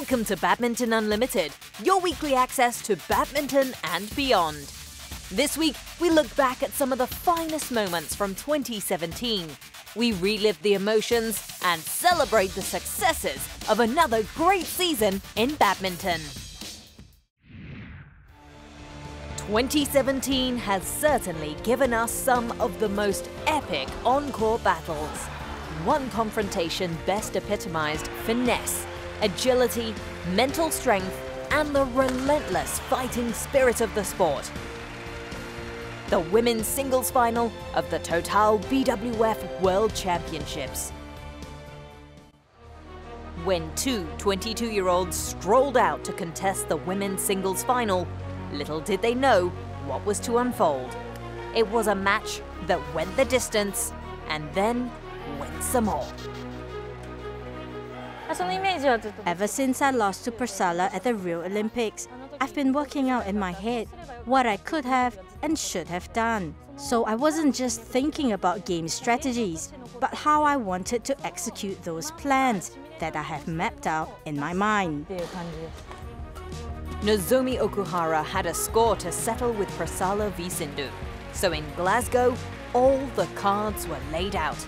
Welcome to Badminton Unlimited, your weekly access to badminton and beyond. This week, we look back at some of the finest moments from 2017. We relive the emotions and celebrate the successes of another great season in badminton. 2017 has certainly given us some of the most epic on-court battles. One confrontation best epitomized finesse, agility, mental strength, and the relentless fighting spirit of the sport. The women's singles final of the Total BWF World Championships. When two 22-year-olds strolled out to contest the women's singles final, little did they know what was to unfold. It was a match that went the distance and then went some more. Ever since I lost to Persala at the Rio Olympics, I've been working out in my head what I could have and should have done. So I wasn't just thinking about game strategies, but how I wanted to execute those plans that I have mapped out in my mind. Nozomi Okuhara had a score to settle with Persala v Sindhu. So in Glasgow, all the cards were laid out.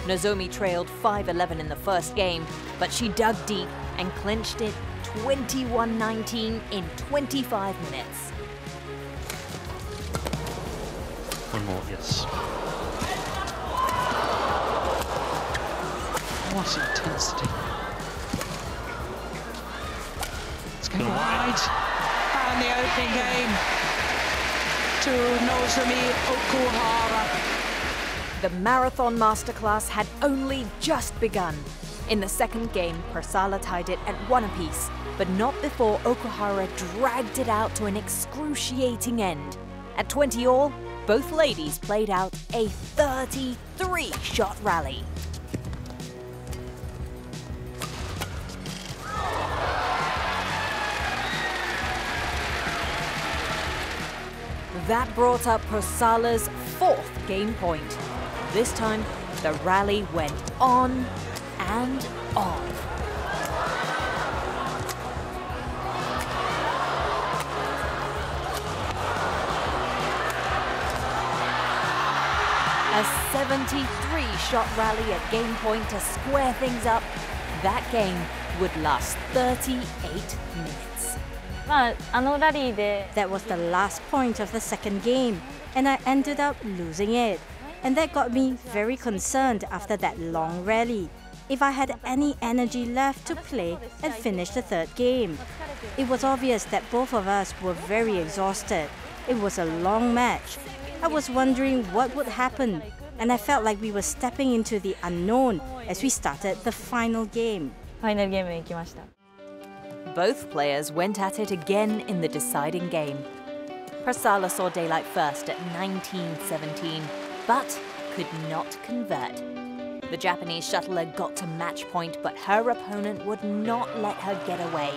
Nozomi trailed 5-11 in the first game, but she dug deep and clinched it 21-19 in 25 minutes. One more, yes. What intensity. It's going wide. And the opening game to Nozomi Okuhara. The marathon masterclass had only just begun. In the second game, Persala tied it at 1 apiece, but not before Okuhara dragged it out to an excruciating end. At 20 all, both ladies played out a 33-shot rally. That brought up Persala's 4th game point. This time, the rally went on and on. A 73-shot rally at game point to square things up. That game would last 38 minutes. That was the last point of the second game, and I ended up losing it. And that got me very concerned after that long rally, if I had any energy left to play and finish the third game. It was obvious that both of us were very exhausted. It was a long match. I was wondering what would happen, and I felt like we were stepping into the unknown as we started the final game. Both players went at it again in the deciding game. Persala saw daylight first at 19-17, but could not convert. The Japanese shuttler got to match point, but her opponent would not let her get away.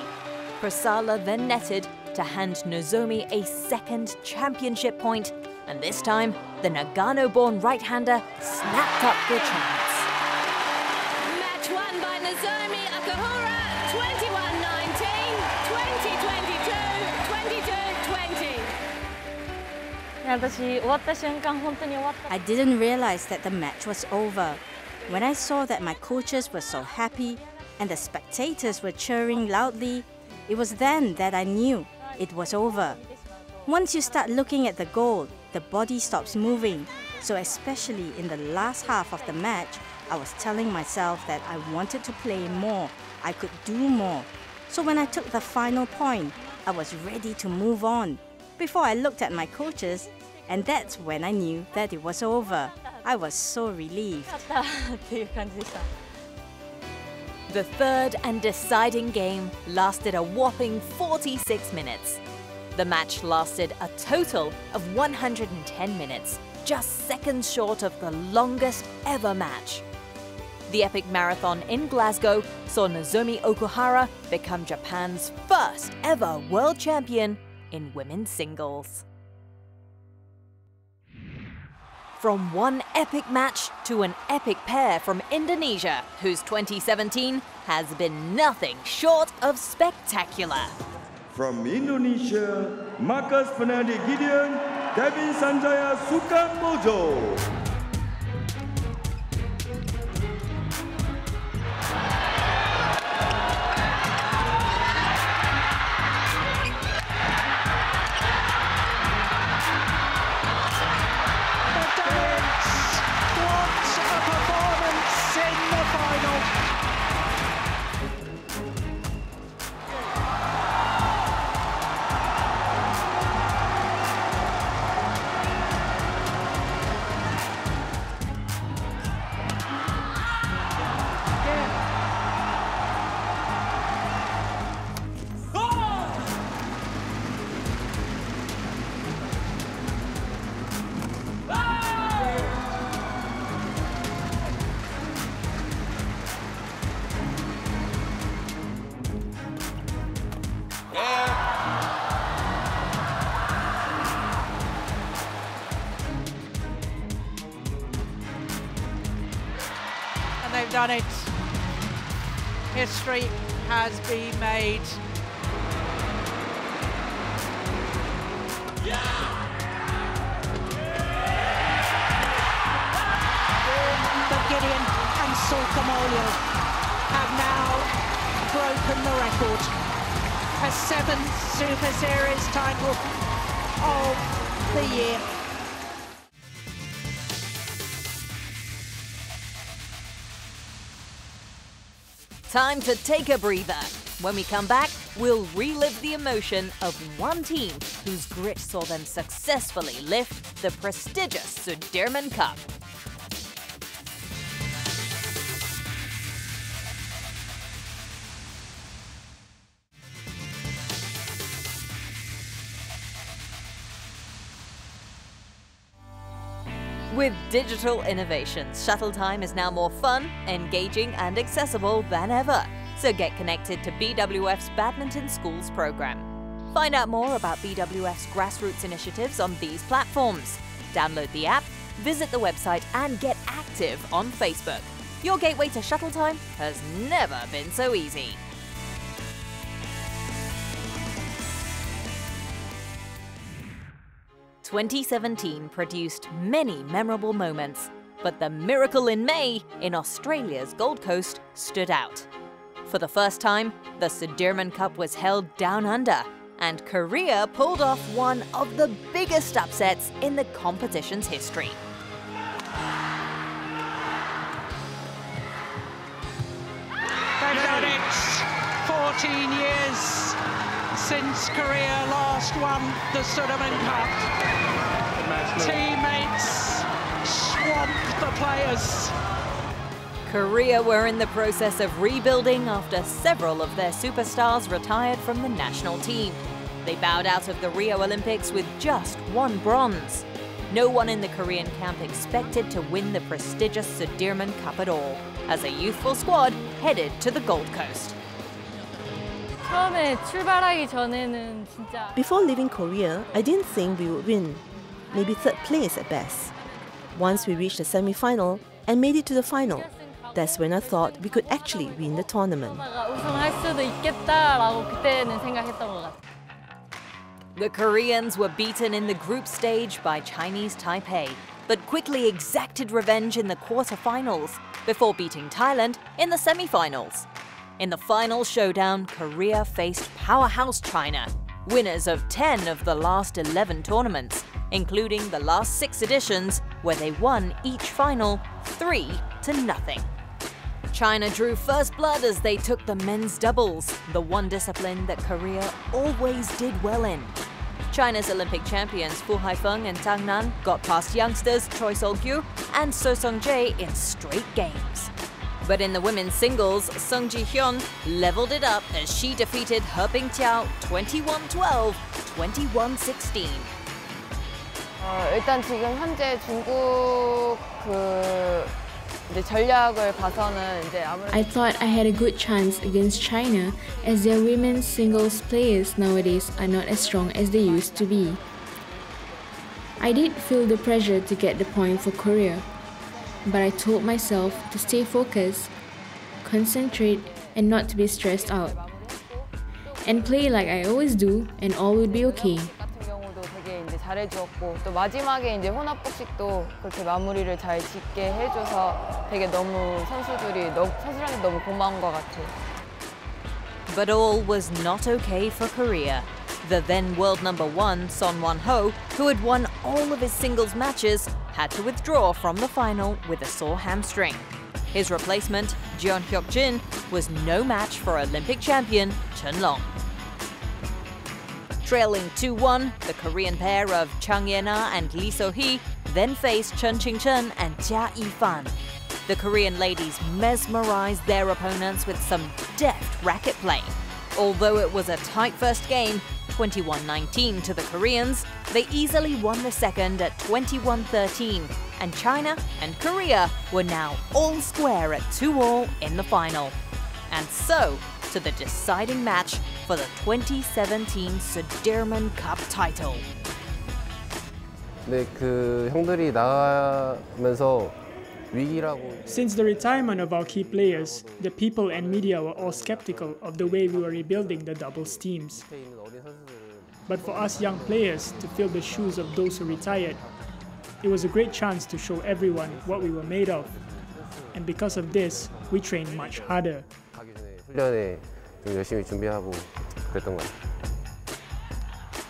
Persala then netted to hand Nozomi a second championship point, and this time, the Nagano-born right-hander snapped up the chance. Match won by Nozomi Okuhara, 21-19, 20-22, 22-20. I didn't realize that the match was over. When I saw that my coaches were so happy and the spectators were cheering loudly, it was then that I knew it was over. Once you start looking at the goal, the body stops moving. So especially in the last half of the match, I was telling myself that I wanted to play more, I could do more. So when I took the final point, I was ready to move on. Before I looked at my coaches, and that's when I knew that it was over. I was so relieved. The third and deciding game lasted a whopping 46 minutes. The match lasted a total of 110 minutes, just seconds short of the longest ever match. The epic marathon in Glasgow saw Nozomi Okuhara become Japan's first ever world champion in women's singles. From one epic match to an epic pair from Indonesia, whose 2017 has been nothing short of spectacular. From Indonesia, Marcus Fernandi Gideon, Devin Sanjaya Sukambojo. They've done it. History has been made. But Gideon and Sukambojo have now broken the record. A 7th Super Series title of the year. Time to take a breather. When we come back, we'll relive the emotion of one team whose grit saw them successfully lift the prestigious Sudirman Cup. With digital innovations, shuttle time is now more fun, engaging and accessible than ever. So get connected to BWF's Badminton Schools program. Find out more about BWF's grassroots initiatives on these platforms. Download the app, visit the website and get active on Facebook. Your gateway to shuttle time has never been so easy. "2017 produced many memorable moments, but the miracle in May in Australia's Gold Coast stood out. For the first time, the Sudirman Cup was held down under, and Korea pulled off one of the biggest upsets in the competition's history. They've done it. 14 years since Korea last won the Sudirman Cup. Teammates swamp the players. Korea were in the process of rebuilding after several of their superstars retired from the national team. They bowed out of the Rio Olympics with just one bronze. No one in the Korean camp expected to win the prestigious Sudirman Cup at all, as a youthful squad headed to the Gold Coast. 처음에 출발하기 전에는 진짜 Before leaving Korea, I didn't think we would win. Maybe third place at best. Once we reached the semi-final and made it to the final, that's when I thought we could actually win the tournament. 우승할 수도 있겠다라고 그때는 생각했던 것 같아요. The Koreans were beaten in the group stage by Chinese Taipei, but quickly exacted revenge in the quarterfinals before beating Thailand in the semi-finals. In the final showdown, Korea faced powerhouse China, winners of 10 of the last 11 tournaments, including the last 6 editions, where they won each final 3-0. China drew first blood as they took the men's doubles, the one discipline that Korea always did well in. China's Olympic champions Fu Haifeng and Tang Nan got past youngsters Choi Sol-gyu and So Sung-jae in straight games. But in the women's singles, Sung Ji-hyun leveled it up as she defeated He Bingqiao 21-12, 21-16. 일단 지금 현재 중국 이제 전략을 봐서는 이제 아무래도 I thought I had a good chance against China, as their women's singles players nowadays are not as strong as they used to be. I did feel the pressure to get the point for Korea, but I told myself to stay focused, concentrate, and not to be stressed out, and play like I always do, and all would be okay. 같은 경우도 되게 이제 잘해주었고 또 마지막에 이제 혼합복식도 그렇게 마무리를 잘 짓게 해줘서 되게 너무 선수들한테 너무 고마운 것 같아요. But all was not okay for Korea. The then world number one, Son Won-ho, who had won all of his singles matches, had to withdraw from the final with a sore hamstring. His replacement, Jeon Hyuk-jin, was no match for Olympic champion Chen Long. Trailing 2-1, the Korean pair of Chang Ye-na and Lee So-hee then faced Chun Ching-chen and Jia Yi-fan. The Korean ladies mesmerized their opponents with some deft racket play. Although it was a tight first game, 21-19 to the Koreans, they easily won the second at 21-13, and China and Korea were now all square at 2-all in the final. And so, to the deciding match for the 2017 Sudirman Cup title. 네, 그 형들이 나가면서 Since the retirement of our key players, the people and media were all skeptical of the way we were rebuilding the doubles teams. But for us young players to fill the shoes of those who retired, it was a great chance to show everyone what we were made of. And because of this, we trained much harder. 훈련에 좀 열심히 준비하고 그랬던 것 같아요.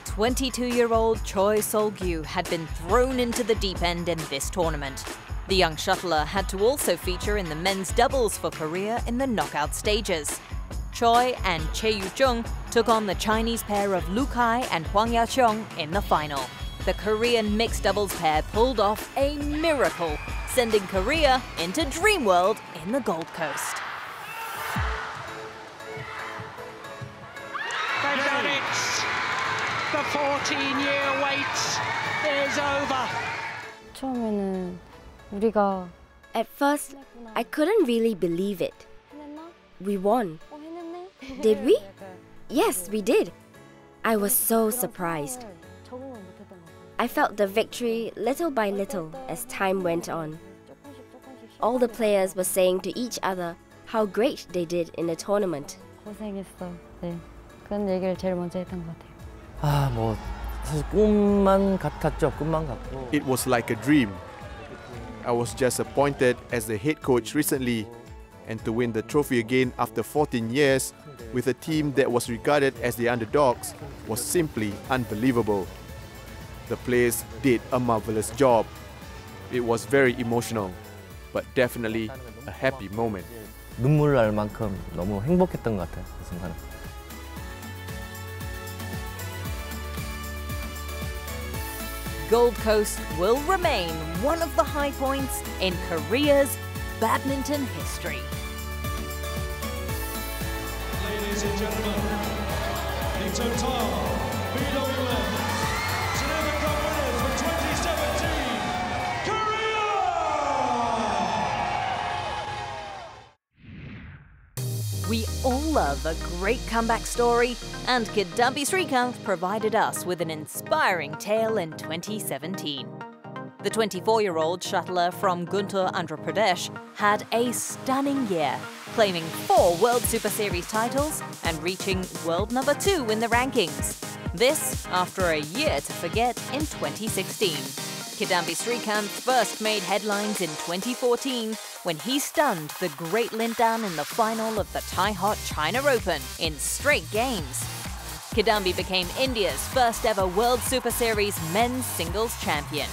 22-year-old Choi Sol-gyu had been thrown into the deep end in this tournament. The young shuttler had to also feature in the men's doubles for Korea in the knockout stages. Choi and Chae Yu-jung took on the Chinese pair of Lu Kai and Hwang Ya-cheong in the final. The Korean mixed doubles pair pulled off a miracle, sending Korea into Dream World in the Gold Coast. They've done it! The 14-year wait is over. 처음에는 At first, I couldn't really believe it. We won. Did we? Yes, we did. I was so surprised. I felt the victory little by little as time went on. All the players were saying to each other how great they did in the tournament. 고생했어. 네. 그런 얘기를 제일 먼저 했던 것 같아요. 뭐 사실 꿈만 같았죠. 꿈만 같고. It was like a dream. I was just appointed as the head coach recently, and to win the trophy again after 14 years with a team that was regarded as the underdogs was simply unbelievable. The players did a marvelous job. It was very emotional, but definitely a happy moment. 눈물 날 만큼 너무 행복했던 것 같아요, 그 순간은. Gold Coast will remain one of the high points in Korea's badminton history. Ladies and gentlemen, the total BWF Sudirman Cup winners for 2017, Korea! We all love a great comeback story, and Kidambi Srikanth provided us with an inspiring tale in 2017. The 24-year-old shuttler from Guntur, Andhra Pradesh had a stunning year, claiming 4 World Superseries titles and reaching world number 2 in the rankings. This after a year to forget in 2016. Kidambi Srikanth first made headlines in 2014 when he stunned the great Lin Dan in the final of the Thai-hot China Open in straight games. Kidambi became India's first ever World Superseries men's singles champion.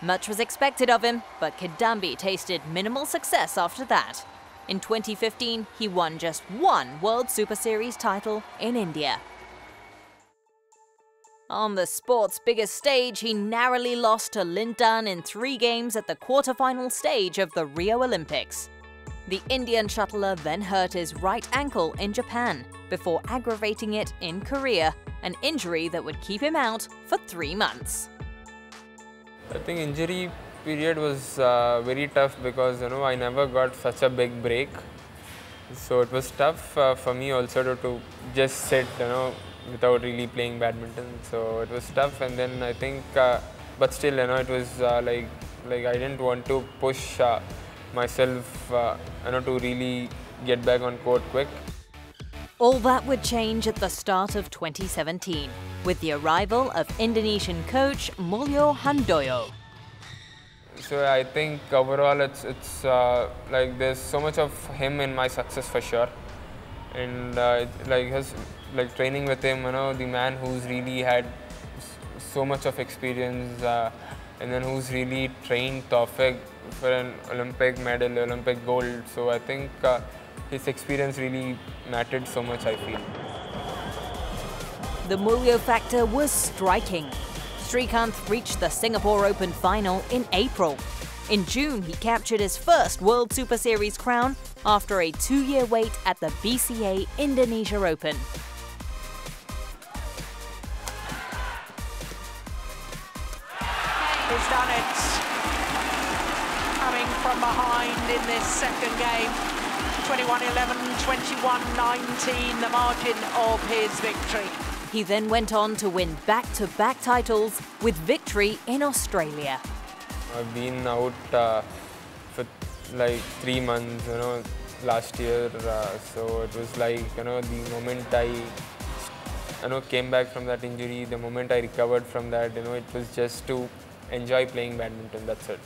Much was expected of him, but Kidambi tasted minimal success after that. In 2015, he won just 1 World Superseries title in India. On the sport's biggest stage, he narrowly lost to Lin Dan in 3 games at the quarterfinal stage of the Rio Olympics. The Indian shuttler then hurt his right ankle in Japan before aggravating it in Korea, an injury that would keep him out for 3 months. I think injury period was very tough because I never got such a big break. So it was tough for me also to just sit without really playing badminton. So it was tough, and then I think, but still, it was like I didn't want to push myself, to really get back on court quick. All that would change at the start of 2017 with the arrival of Indonesian coach Mulyo Handoyo. So I think overall it's like there's so much of him in my success for sure, and training with him, the man who's really had so much of experience, and then who's really trained Taufik for an Olympic medal, Olympic gold. So I think his experience really mattered so much, I feel. The Mulyo factor was striking. Srikanth reached the Singapore Open final in April. In June, he captured his first World Superseries crown after a 2-year wait at the BCA Indonesia Open. He's done it. Coming from behind in this second game. 21-11, 21-19, the margin of his victory. He then went on to win back-to-back titles with victory in Australia. I've been out for like 3 months, last year. So it was like, the moment I came back from that injury, the moment I recovered from that, it was just to enjoy playing badminton, that's it,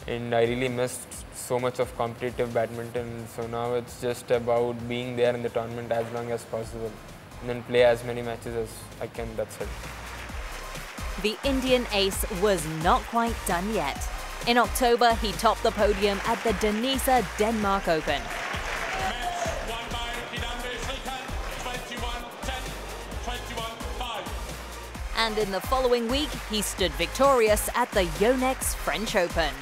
And I really missed so much of competitive badminton. So now it's just about being there in the tournament as long as possible, and then play as many matches as I can, that's it. The Indian ace was not quite done yet. In October, he topped the podium at the Denisa Denmark Open. And in the following week, he stood victorious at the Yonex French Open.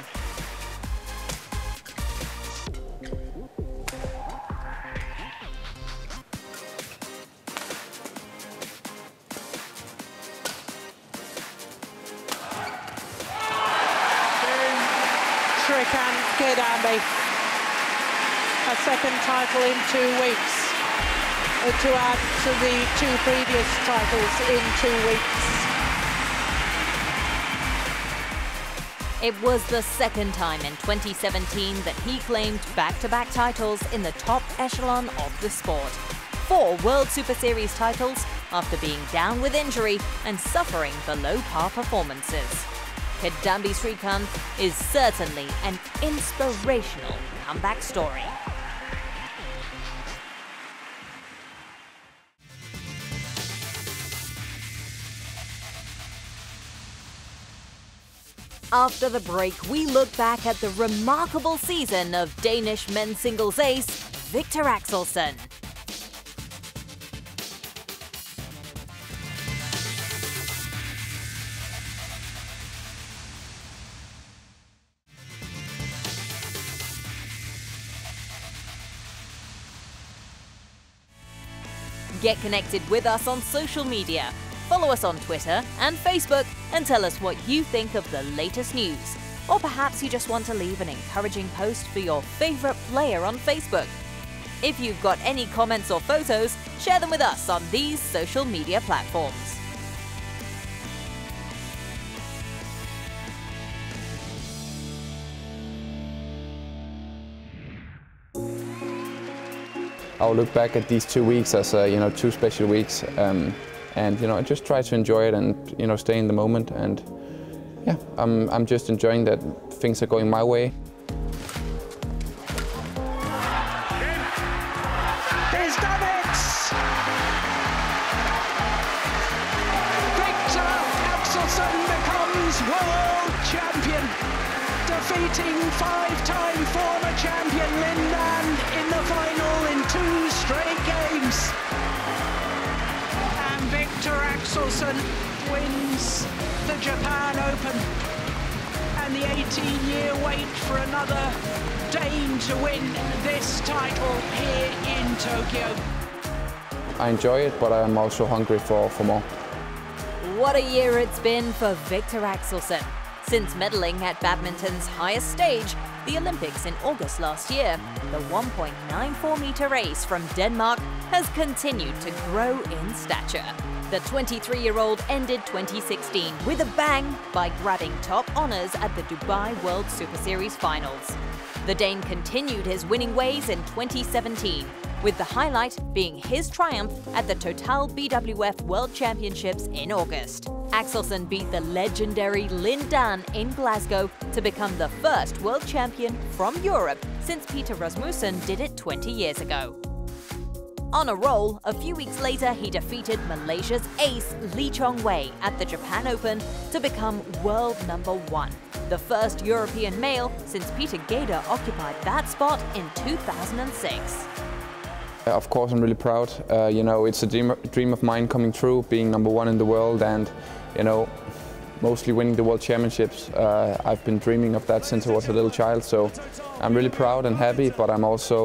Srikanth Kidambi, a second title in 2 weeks, to add to the 2 previous titles in 2 weeks. It was the second time in 2017 that he claimed back-to-back titles in the top echelon of the sport. 4 World Superseries titles after being down with injury and suffering below-par performances. Kidambi Srikanth is certainly an inspirational comeback story. After the break, we look back at the remarkable season of Danish men's singles ace, Victor Axelsen. Get connected with us on social media. Follow us on Twitter and Facebook and tell us what you think of the latest news. Or perhaps you just want to leave an encouraging post for your favorite player on Facebook. If you've got any comments or photos, share them with us on these social media platforms. I'll look back at these 2 weeks as 2 special weeks, and just try to enjoy it and stay in the moment. And yeah, I'm just enjoying that things are going my way. He's done it! Victor Axelsen becomes world champion, defeating 5-time former champion Lindland in the final in 2 straight games. And Victor Axelsen wins the Japan Open, and the 18-year wait for another Dane to win this title here in Tokyo. I enjoy it, but I'm also hungry for more. What a year it's been for Victor Axelsen. Since medaling at badminton's highest stage, the Olympics in August last year, the 1.94-meter ace from Denmark has continued to grow in stature. The 23-year-old ended 2016 with a bang by grabbing top honours at the Dubai World Superseries finals. The Dane continued his winning ways in 2017, with the highlight being his triumph at the Total BWF World Championships in August. Axelsen beat the legendary Lin Dan in Glasgow to become the first world champion from Europe since Peter Rasmussen did it 20 years ago. On a roll, a few weeks later he defeated Malaysia's ace Lee Chong Wei at the Japan Open to become world #1, the first European male since Peter Gader occupied that spot in 2006. Of course, I'm really proud. It's a dream of mine coming true, being #1 in the world, and mostly winning the World Championships. I've been dreaming of that since I was a little child, so I'm really proud and happy, but I'm also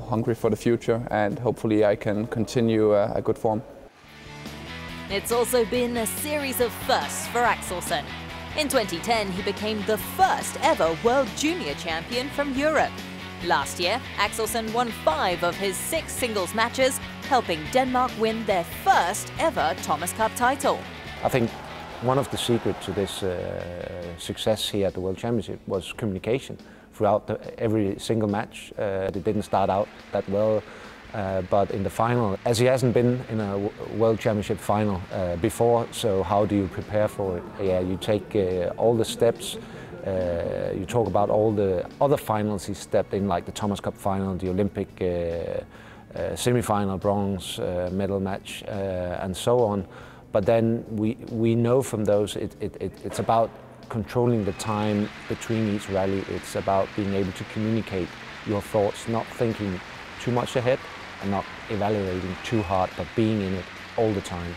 hungry for the future, and hopefully I can continue a good form. It's also been a series of firsts for Axelsen. In 2010, he became the first ever World Junior Champion from Europe. Last year, Axelsen won 5 of his 6 singles matches, helping Denmark win their first ever Thomas Cup title. I think one of the secrets to this success here at the World Championship was communication throughout every single match. It didn't start out that well, but in the final, as he hasn't been in a World Championship final before, so how do you prepare for it? Yeah, you take all the steps. You talk about all the other finals he stepped in, like the Thomas Cup final, the Olympic semi-final bronze medal match, and so on. But then we know from those it's about controlling the time between each rally. It's about being able to communicate your thoughts, not thinking too much ahead and not evaluating too hard, but being in it all the time.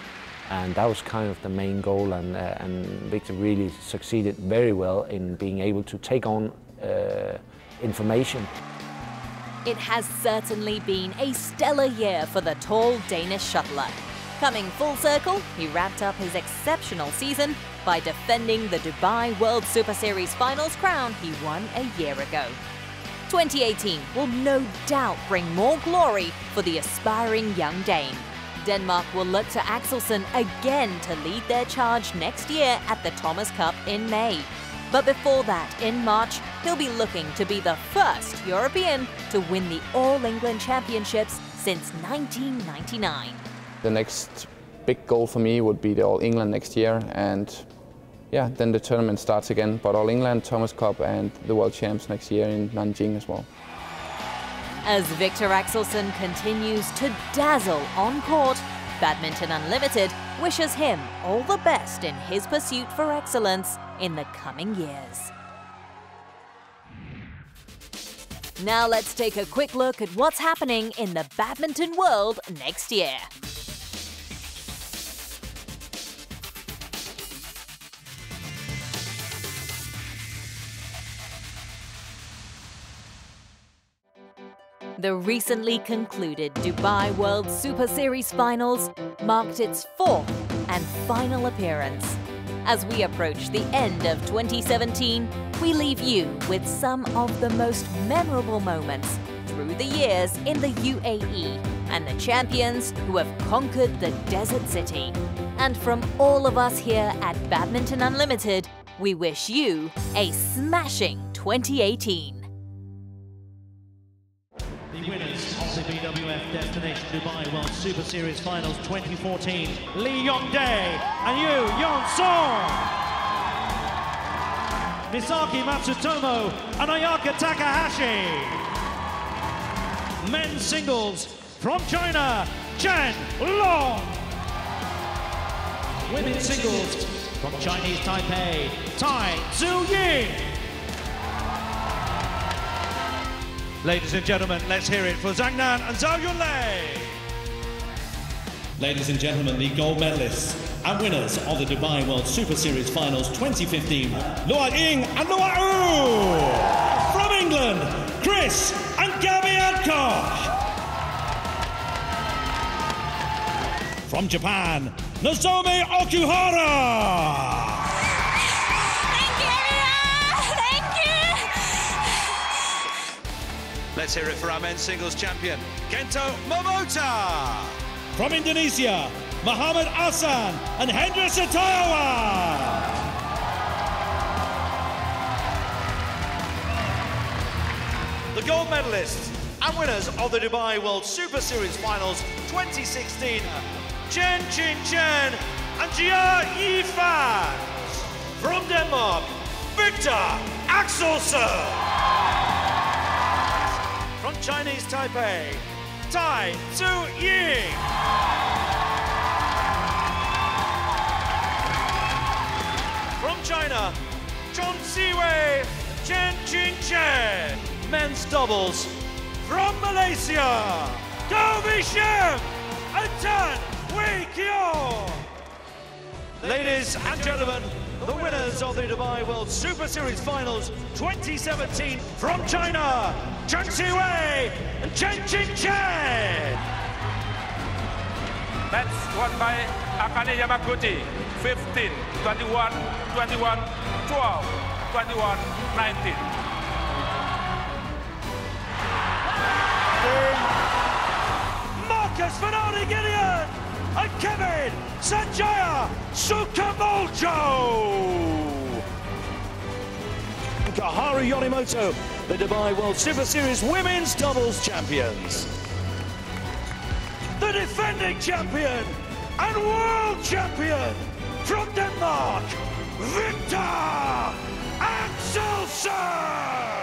And that was kind of the main goal, and Victor really succeeded very well in being able to take on information. It has certainly been a stellar year for the tall Danish shuttler. Coming full circle, he wrapped up his exceptional season by defending the Dubai World Superseries finals crown he won a year ago. 2018 will no doubt bring more glory for the aspiring young Dane. Denmark will look to Axelsen again to lead their charge next year at the Thomas Cup in May. But before that, in March, he'll be looking to be the first European to win the All England Championships since 1999. The next big goal for me would be the All England next year, and yeah, then the tournament starts again. But All England, Thomas Cup and the World Champs next year in Nanjing as well. As Victor Axelsen continues to dazzle on court, Badminton Unlimited wishes him all the best in his pursuit for excellence in the coming years. Now let's take a quick look at what's happening in the badminton world next year. The recently concluded Dubai World Superseries finals marked its 4th and final appearance. As we approach the end of 2017, we leave you with some of the most memorable moments through the years in the UAE and the champions who have conquered the desert city. And from all of us here at Badminton Unlimited, we wish you a smashing 2018. The winners of the BWF Destination Dubai World Superseries Finals 2014, Lee Yong-dae and Yu Yeon-song. Misaki Matsutomo and Ayaka Takahashi. Men's singles from China, Chen Long. Women's singles from Chinese Taipei, Tai Tzu-ying. Ladies and gentlemen, let's hear it for Zhang Nan and Zhao Yunlei. Ladies and gentlemen, the gold medalists and winners of the Dubai World Super Series Finals 2015, Luo Ying and Luo Wu. From England, Chris and Gabby Adcock. From Japan, Nozomi Okuhara. Let's hear it for our men's singles champion, Kento Momota. From Indonesia, Muhammad Ahsan and Hendra Setiawan. The gold medalists and winners of the Dubai World Super Series Finals 2016, Chen Chin Chen and Jia Yifan. From Denmark, Victor Axelsen. From Chinese Taipei, Tai Tzu Ying. From China, Chong Siwei, Chen Chin Chen. Men's doubles from Malaysia, Do Vishem and Tan Wei Kyo. Ladies and gentlemen, the winners of the Dubai World Super Series Finals 2017 from China, Chong Siwei and Chen Chin Chen. Match won by Akane Yamaguchi, 15, 21, 21, 12, 21, 19. Marcus Fernandi-Gideon and Kevin Sanjaya Sukamuljo. Kaharu Yorimoto, the Dubai World Super Series Women's Doubles Champions. The defending champion and world champion from Denmark, Victor Axelsen.